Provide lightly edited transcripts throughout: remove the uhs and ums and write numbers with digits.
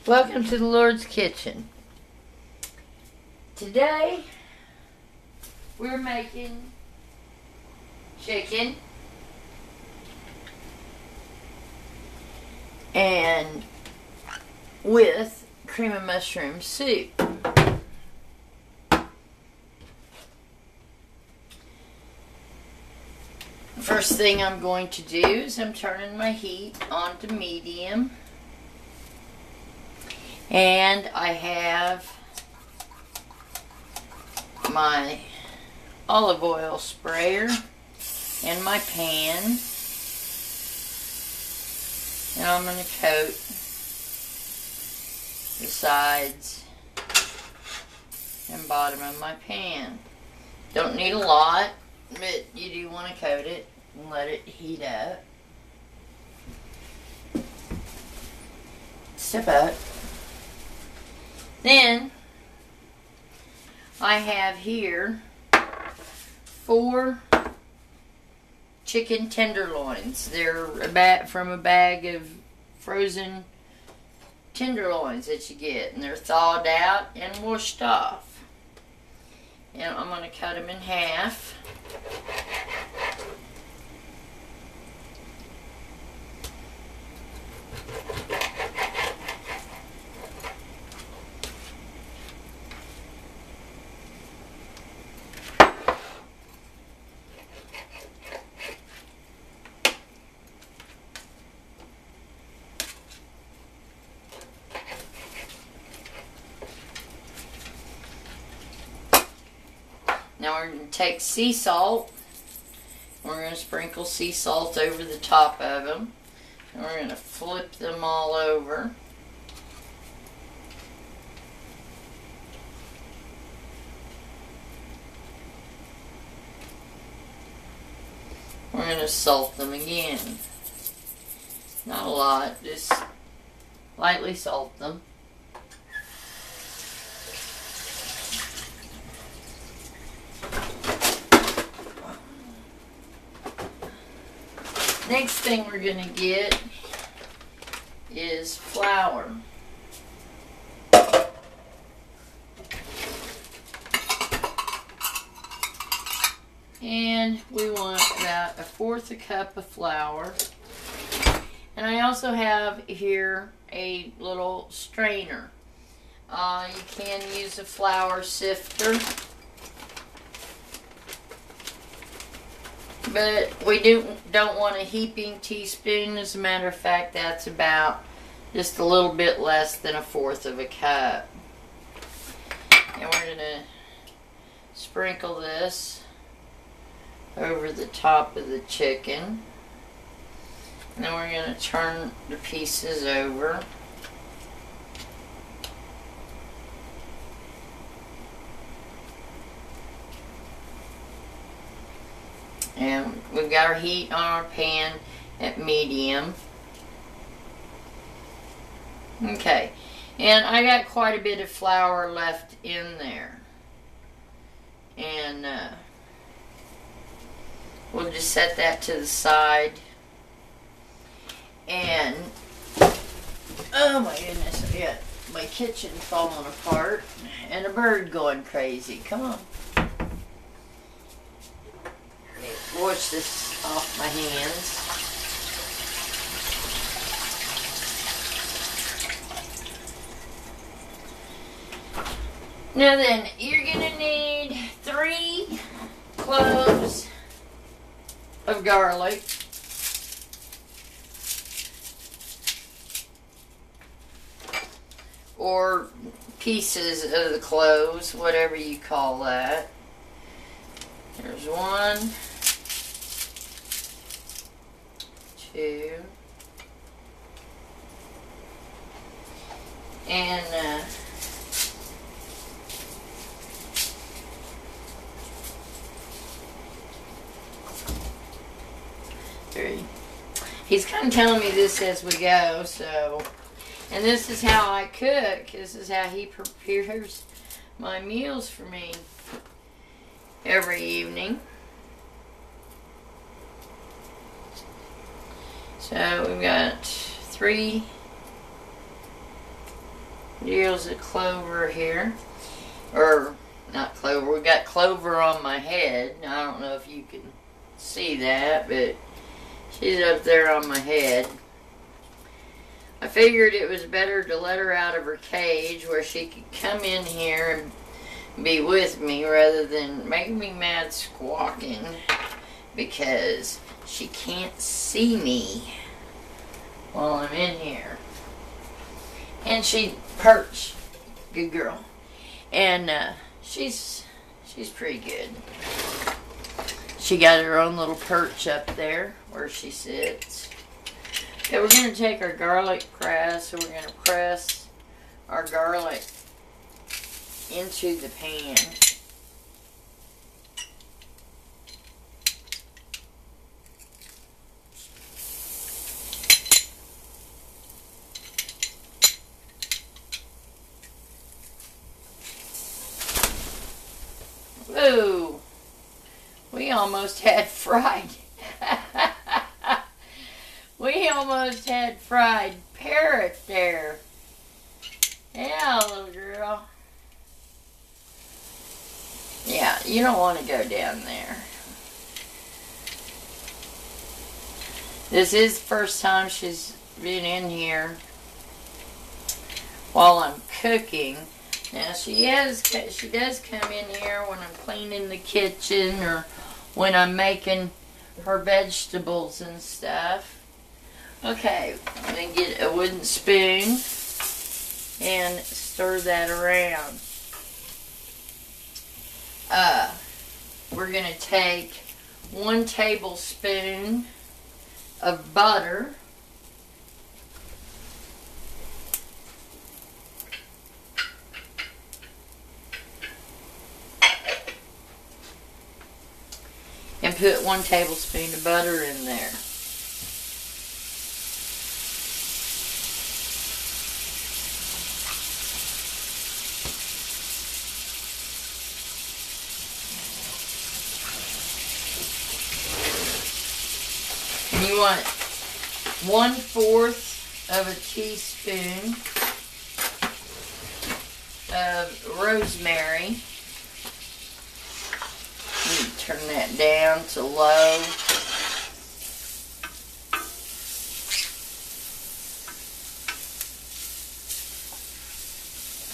Welcome to the Lord's Kitchen. Today, we're making chicken and with cream of mushroom soup. First thing I'm going to do is I'm turning my heat on to medium. And I have my olive oil sprayer in my pan. And I'm going to coat the sides and bottom of my pan. Don't need a lot, but you do want to coat it and let it heat up. Step up. Then, I have here 4 chicken tenderloins. They're from a bag of frozen tenderloins that you get. And they're thawed out and washed off. And I'm going to cut them in half. Now we're going to take sea salt. We're going to sprinkle sea salt over the top of them. And we're going to flip them all over. We're going to salt them again. Not a lot, just lightly salt them. Next thing we're going to get is flour. And we want about 1/4 cup of flour. And I also have here a little strainer. You can use a flour sifter. But we don't want a heaping teaspoon. As a matter of fact, that's about just a little bit less than 1/4 cup. And we're going to sprinkle this over the top of the chicken. And then we're going to turn the pieces over. And we've got our heat on our pan at medium. Okay, and I got quite a bit of flour left in there. And we'll just set that to the side. And, oh my goodness, I got my kitchen falling apart and a bird going crazy. Come on. Wash this off my hands. Now then, you're going to need 3 cloves of garlic. Or pieces of the cloves, whatever you call that. There's 1, 2, and 3. He's kind of telling me this as we go, so, and this is how I cook. This is how he prepares my meals for me every evening. So we've got 3 deals of clover here. Or, not clover, we got clover on my head. I don't know if you can see that, but she's up there on my head. I figured it was better to let her out of her cage where she could come in here and be with me rather than make me mad squawking because she can't see me while I'm in here. And she perched. Good girl. And she's pretty good. She got her own little perch up there where she sits. Okay, we're going to take our garlic press, so we're going to press our garlic into the pan. Whoa! We almost had fried. We almost had fried parrot there. Yeah, little girl. Yeah, you don't want to go down there. This is the first time she's been in here while I'm cooking. Now she does come in here when I'm cleaning the kitchen or when I'm making her vegetables and stuff. Okay, I'm going to get a wooden spoon and stir that around. We're going to take 1 tablespoon of butter. And put 1 tablespoon of butter in there. And you want 1/4 of a teaspoon of rosemary. Turn that down to low.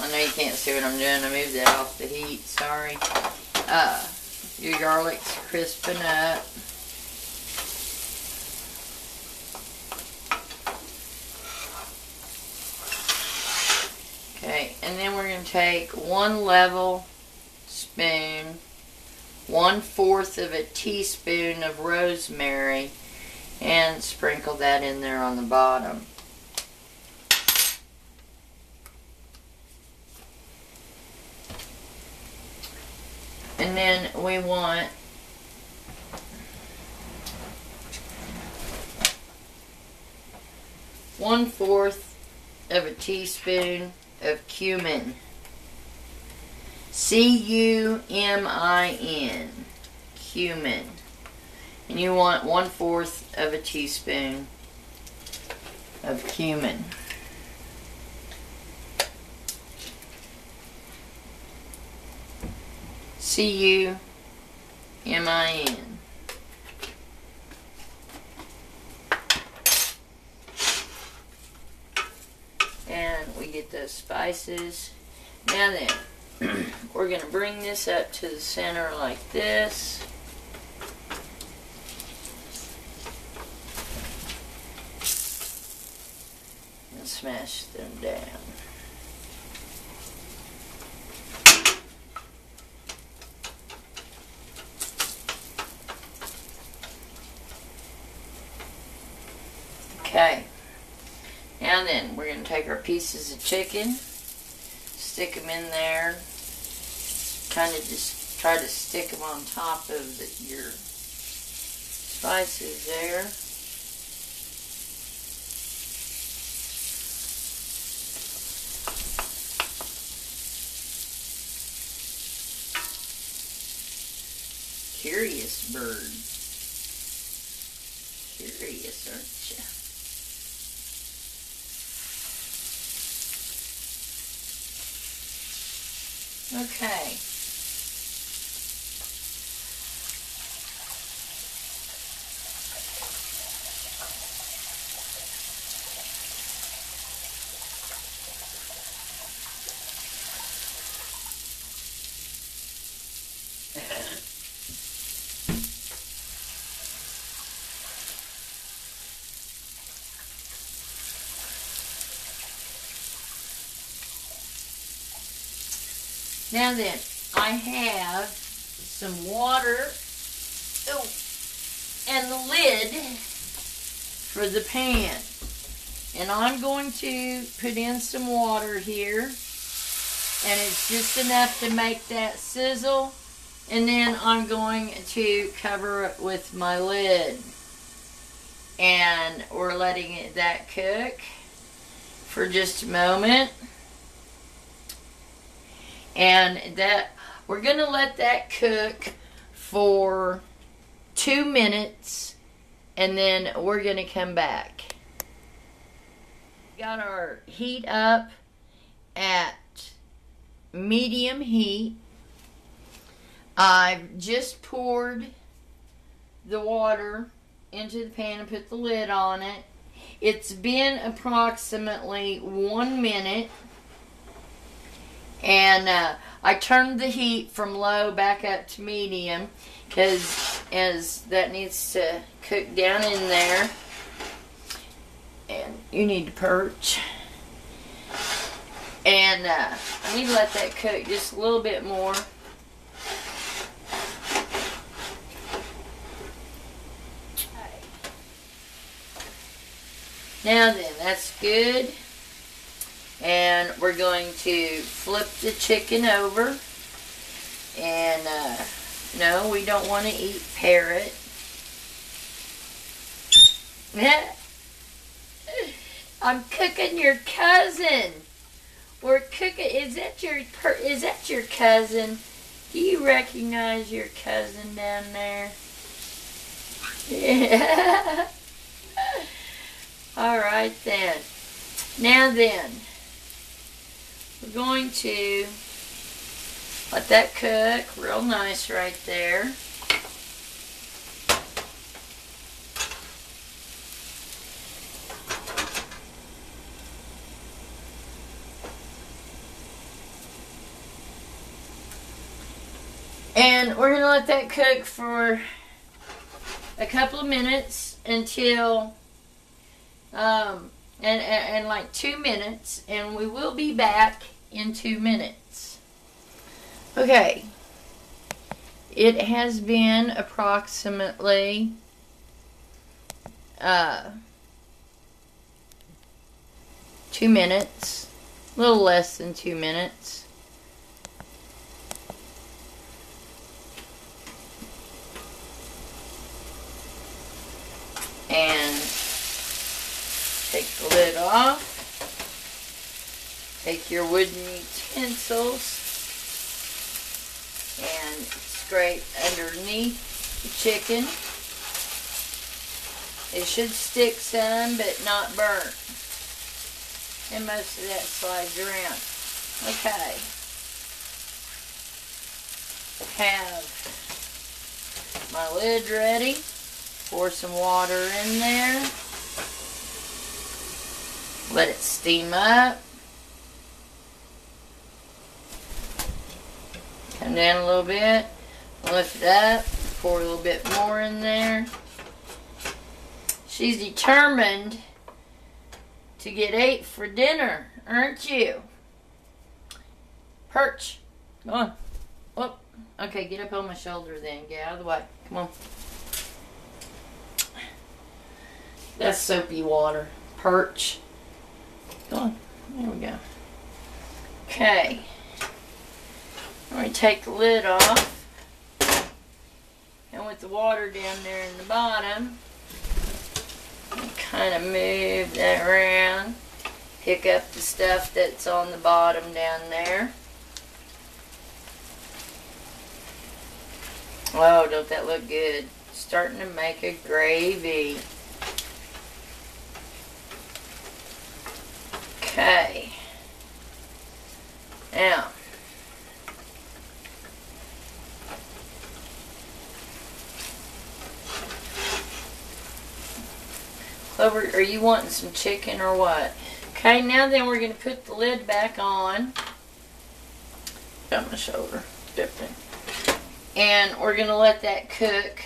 I know you can't see what I'm doing. I moved that off the heat. Sorry. Your garlic's crisping up. Okay, and then we're going to take 1 level spoon, 1/4 of a teaspoon of rosemary, and sprinkle that in there on the bottom. And then we want one-fourth of a teaspoon of cumin. C-U-M-I-N. Cumin. And you want 1/4 of a teaspoon of cumin. C-U-M-I-N. And we get those spices. Now then, we're going to bring this up to the center like this. And smash them down. Okay. Now then, we're going to take our pieces of chicken, stick them in there, kind of just try to stick them on top of your spices there. Curious bird. Curious, aren't you? Okay. Now then, I have some water, oh, and the lid for the pan. And I'm going to put in some water here, and it's just enough to make that sizzle. And then I'm going to cover it with my lid. And we're letting that cook for just a moment. And that we're going to let that cook for 2 minutes, and then we're going to come back. Got our heat up at medium heat. I've just poured the water into the pan and put the lid on it. It's been approximately 1 minute. And I turned the heat from low back up to medium because as that needs to cook down in there. And you need to perch. And I need to let that cook just a little bit more. Now then, that's good. And we're going to flip the chicken over. And no, we don't want to eat parrot. I'm cooking your cousin. We're cooking. Is that your cousin? Do you recognize your cousin down there? Yeah. All right then. Now then, we're going to let that cook real nice right there. And we're going to let that cook for a couple of minutes until, and like 2 minutes, and we will be back in 2 minutes. Okay, it has been approximately 2 minutes, a little less than 2 minutes. And take the lid off. Take your wooden utensils and scrape underneath the chicken. It should stick some, but not burnt. And most of that slides around. Okay. Have my lid ready. Pour some water in there. Let it steam up. Come down a little bit. Lift it up. Pour a little bit more in there. She's determined to get 8 for dinner, aren't you? Perch. Come on. Oh, okay, get up on my shoulder then. Get out of the way. Come on. That's soapy water. Perch. Go on. There we go. Okay. I'm going to take the lid off. And with the water down there in the bottom, kind of move that around. Pick up the stuff that's on the bottom down there. Oh, don't that look good? Starting to make a gravy. Okay. Now, Clover, are you wanting some chicken or what? Okay, now then we're going to put the lid back on. Got my shoulder dipping. And we're going to let that cook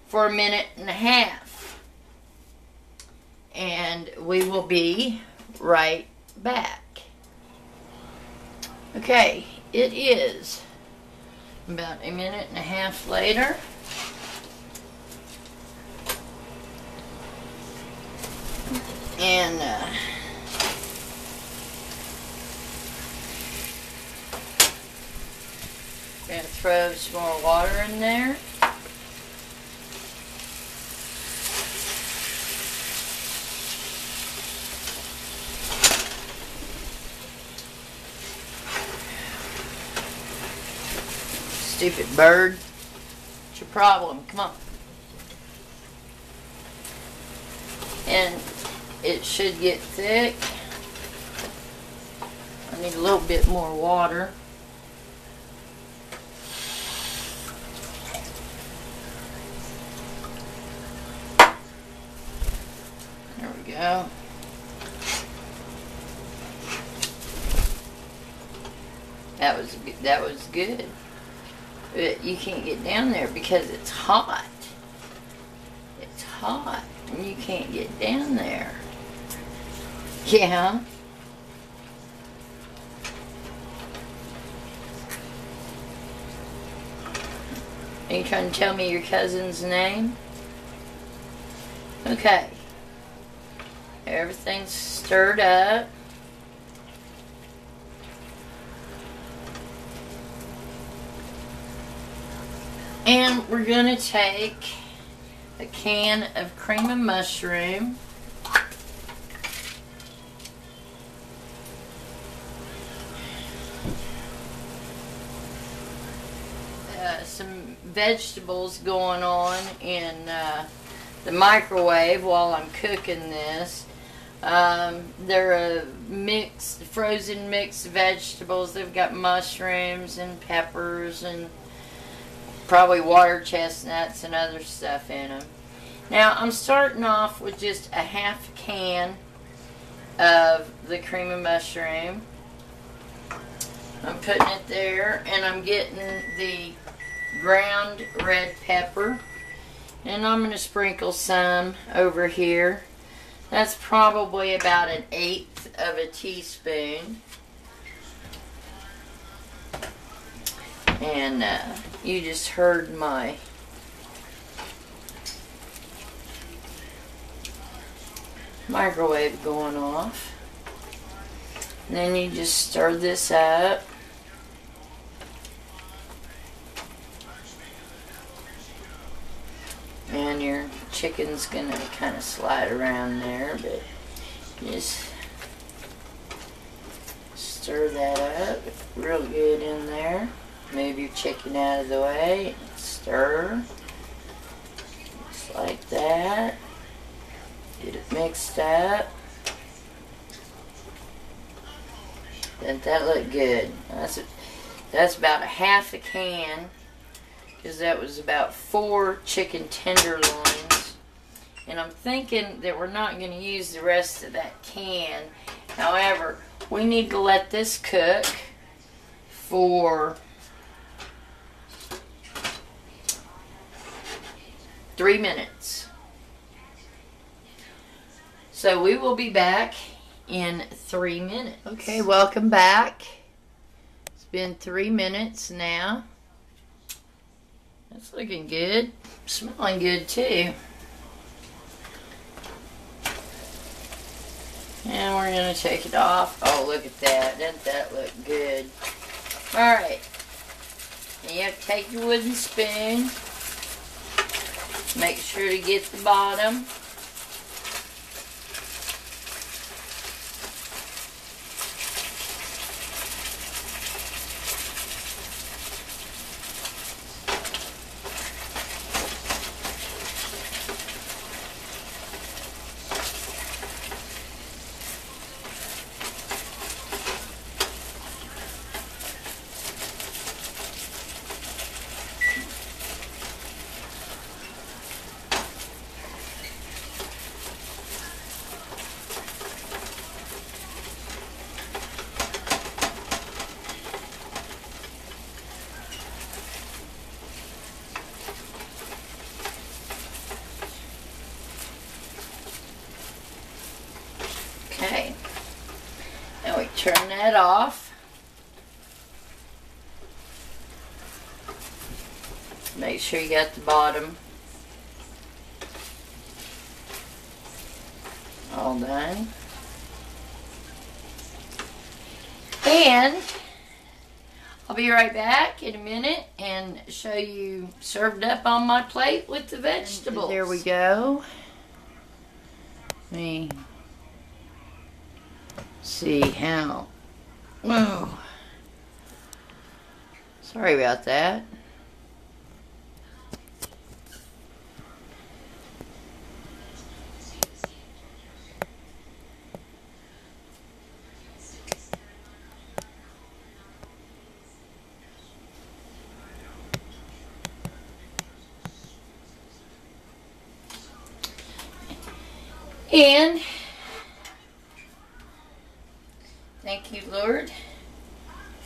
for 1.5 minutes. And we will be right back. Okay, it is about 1.5 minutes later. And gonna throw some more water in there. Stupid bird. What's your problem? Come on. And it should get thick. I need a little bit more water. There we go. That was good. But you can't get down there because it's hot. It's hot and you can't get down there. Yeah. Are you trying to tell me your cousin's name? Okay. Everything's stirred up. And we're going to take a can of cream of mushroom. Some vegetables going on in the microwave while I'm cooking this. They're frozen mixed vegetables. They've got mushrooms and peppers and probably water chestnuts and other stuff in them. Now I'm starting off with just a half can of the cream of mushroom. I'm putting it there, and I'm getting the ground red pepper, and I'm going to sprinkle some over here. That's probably about 1/8 of a teaspoon. And you just heard my microwave going off. And then you just stir this up. And your chicken's gonna kind of slide around there, but just stir that up real good in there. Move your chicken out of the way. Stir. Just like that. Get it mixed up. Doesn't that look good? That's about a half a can, because that was about 4 chicken tenderloins. And I'm thinking that we're not going to use the rest of that can. However, we need to let this cook for 3 minutes. So we will be back in 3 minutes. Okay, welcome back. It's been 3 minutes now. That's looking good. Smelling good too. And we're going to take it off. Oh, look at that. Doesn't that look good? Alright. You have to take your wooden spoon. Make sure to get the bottom. turn that off. Make sure you got the bottom all done. And I'll be right back in a minute and show you served up on my plate with the vegetables. There we go. Let me see how. Whoa. Sorry about that. And thank you, Lord,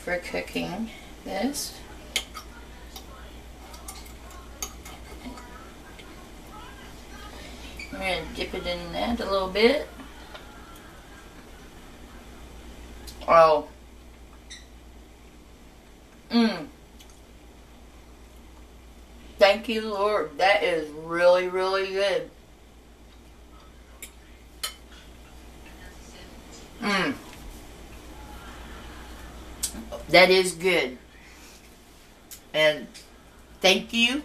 for cooking this. I'm going to dip it in that a little bit. Oh. Thank you, Lord. That is really, really good. That is good. And thank you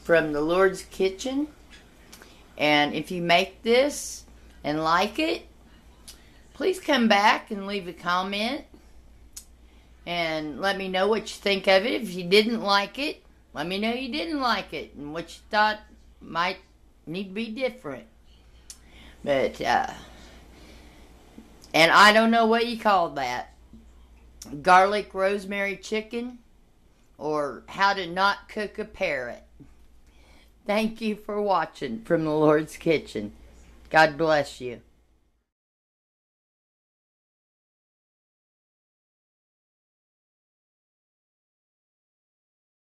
from the Lord's Kitchen. And if you make this and like it, please come back and leave a comment and let me know what you think of it. If you didn't like it, let me know you didn't like it and what you thought might need to be different. But and I don't know what you call that. Garlic rosemary chicken, or how to not cook a parrot. Thank you for watching from the Lord's Kitchen. God bless you.